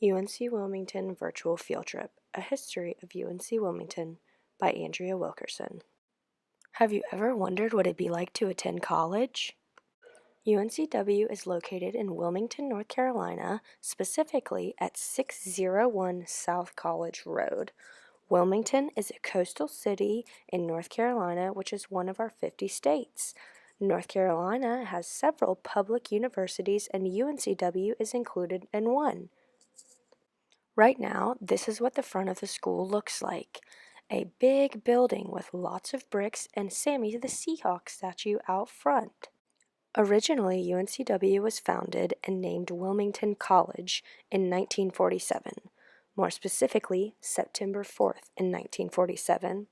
UNC Wilmington Virtual Field Trip, A History of UNC Wilmington by Andrea Wilkerson. Have you ever wondered what it'd be like to attend college? UNCW is located in Wilmington, North Carolina, specifically at 601 South College Road. Wilmington is a coastal city in North Carolina, which is one of our 50 states. North Carolina has several public universities, and UNCW is included in one. Right now, this is what the front of the school looks like. A big building with lots of bricks and Sammy the Seahawk statue out front. Originally, UNCW was founded and named Wilmington College in 1947, more specifically, September 4th in 1947.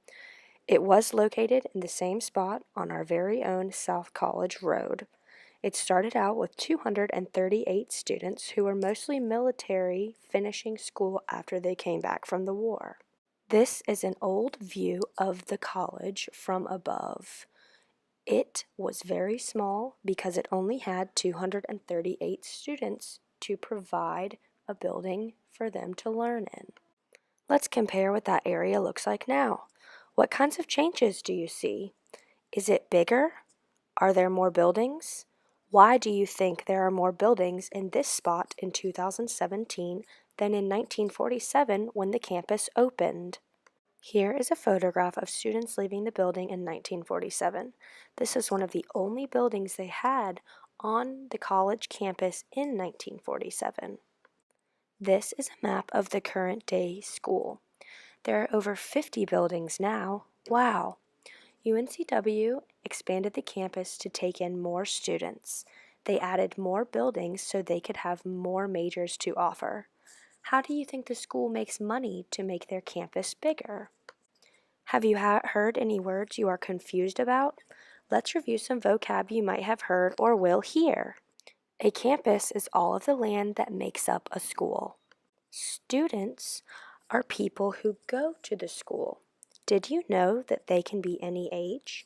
It was located in the same spot on our very own South College Road. It started out with 238 students who were mostly military, finishing school after they came back from the war. This is an old view of the college from above. It was very small because it only had 238 students to provide a building for them to learn in. Let's compare what that area looks like now. What kinds of changes do you see? Is it bigger? Are there more buildings? Why do you think there are more buildings in this spot in 2017 than in 1947 when the campus opened? Here is a photograph of students leaving the building in 1947. This is one of the only buildings they had on the college campus in 1947. This is a map of the current day school. There are over 50 buildings now. Wow! UNCW expanded the campus to take in more students. They added more buildings so they could have more majors to offer. How do you think the school makes money to make their campus bigger? Have you heard any words you are confused about? Let's review some vocab you might have heard or will hear. A campus is all of the land that makes up a school. Students are people who go to the school. Did you know that they can be any age?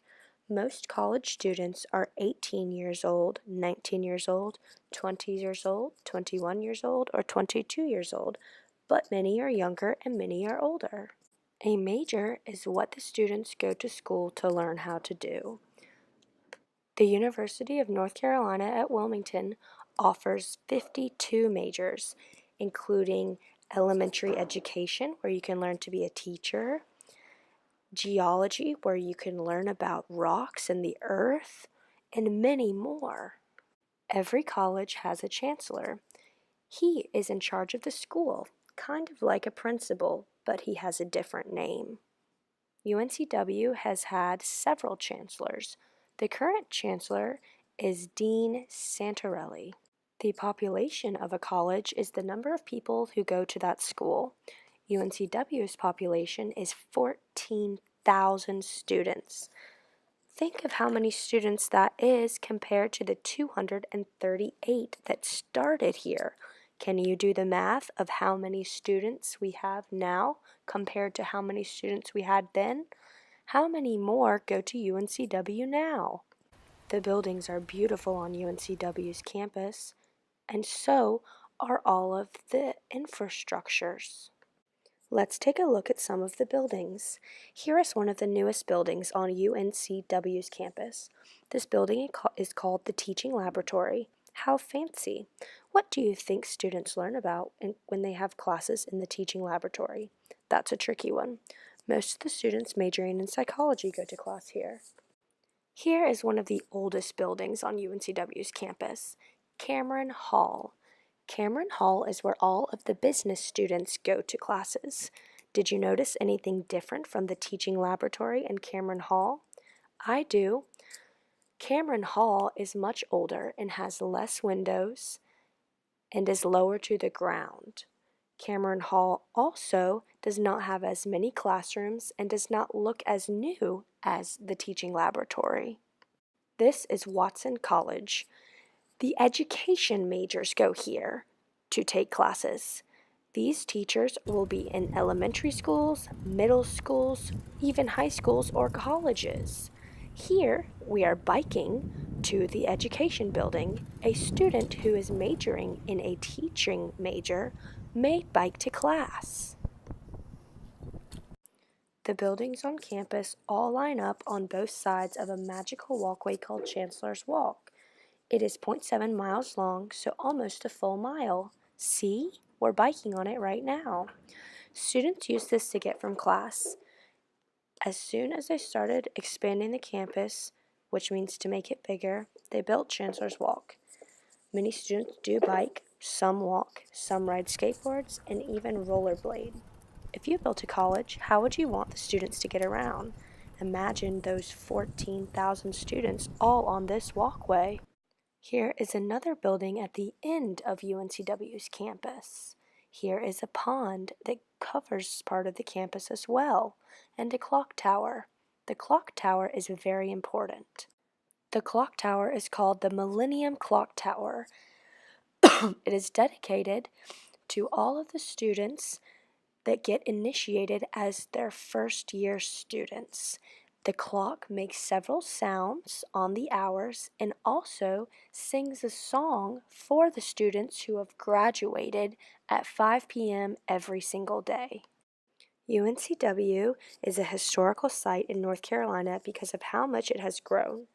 Most college students are 18 years old, 19 years old, 20 years old, 21 years old, or 22 years old, but many are younger and many are older. A major is what the students go to school to learn how to do. The University of North Carolina at Wilmington offers 52 majors, including elementary education, where you can learn to be a teacher, geology, where you can learn about rocks and the earth, and many more. Every college has a chancellor. He is in charge of the school, kind of like a principal, but he has a different name. UNCW has had several chancellors. The current chancellor is Dean Santarelli. The population of a college is the number of people who go to that school. UNCW's population is 14,000 students. Think of how many students that is compared to the 238 that started here. Can you do the math of how many students we have now compared to how many students we had then? How many more go to UNCW now? The buildings are beautiful on UNCW's campus, and so are all of the infrastructures. Let's take a look at some of the buildings. Here is one of the newest buildings on UNCW's campus. This building is called the Teaching Laboratory. How fancy! What do you think students learn about when they have classes in the Teaching Laboratory? That's a tricky one. Most of the students majoring in psychology go to class here. Here is one of the oldest buildings on UNCW's campus, Cameron Hall. Cameron Hall is where all of the business students go to classes. Did you notice anything different from the teaching laboratory in Cameron Hall? I do. Cameron Hall is much older and has less windows and is lower to the ground. Cameron Hall also does not have as many classrooms and does not look as new as the teaching laboratory. This is Watson College. The education majors go here to take classes. These teachers will be in elementary schools, middle schools, even high schools or colleges. Here we are biking to the education building. A student who is majoring in a teaching major may bike to class. The buildings on campus all line up on both sides of a magical walkway called Chancellor's Walk. It is 0.7 miles long, so almost a full mile. See? We're biking on it right now. Students use this to get from class. As soon as they started expanding the campus, which means to make it bigger, they built Chancellor's Walk. Many students do bike, some walk, some ride skateboards, and even rollerblade. If you built a college, how would you want the students to get around? Imagine those 14,000 students all on this walkway. Here is another building at the end of UNCW's campus. Here is a pond that covers part of the campus as well, and a clock tower. The clock tower is very important. The clock tower is called the Millennium Clock Tower. It is dedicated to all of the students that get initiated as their first year students. The clock makes several sounds on the hours and also sings a song for the students who have graduated at 5 p.m. every single day. UNCW is a historical site in North Carolina because of how much it has grown.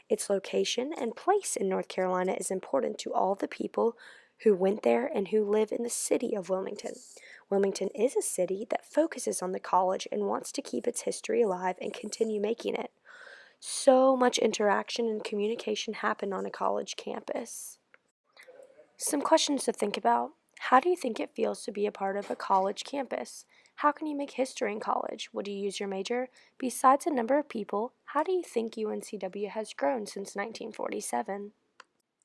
Its location and place in North Carolina is important to all the people who went there and who live in the city of Wilmington. Wilmington is a city that focuses on the college and wants to keep its history alive and continue making it. So much interaction and communication happen on a college campus. Some questions to think about. How do you think it feels to be a part of a college campus? How can you make history in college? Would you use your major? Besides the number of people, how do you think UNCW has grown since 1947?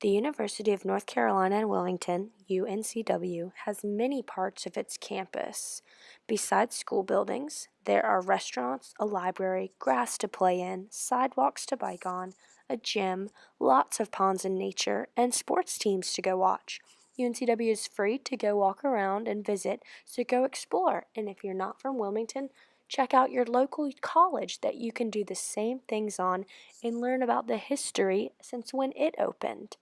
The University of North Carolina in Wilmington, UNCW, has many parts of its campus. Besides school buildings, there are restaurants, a library, grass to play in, sidewalks to bike on, a gym, lots of ponds in nature, and sports teams to go watch. UNCW is free to go walk around and visit, so go explore. And if you're not from Wilmington, check out your local college that you can do the same things on and learn about the history since when it opened.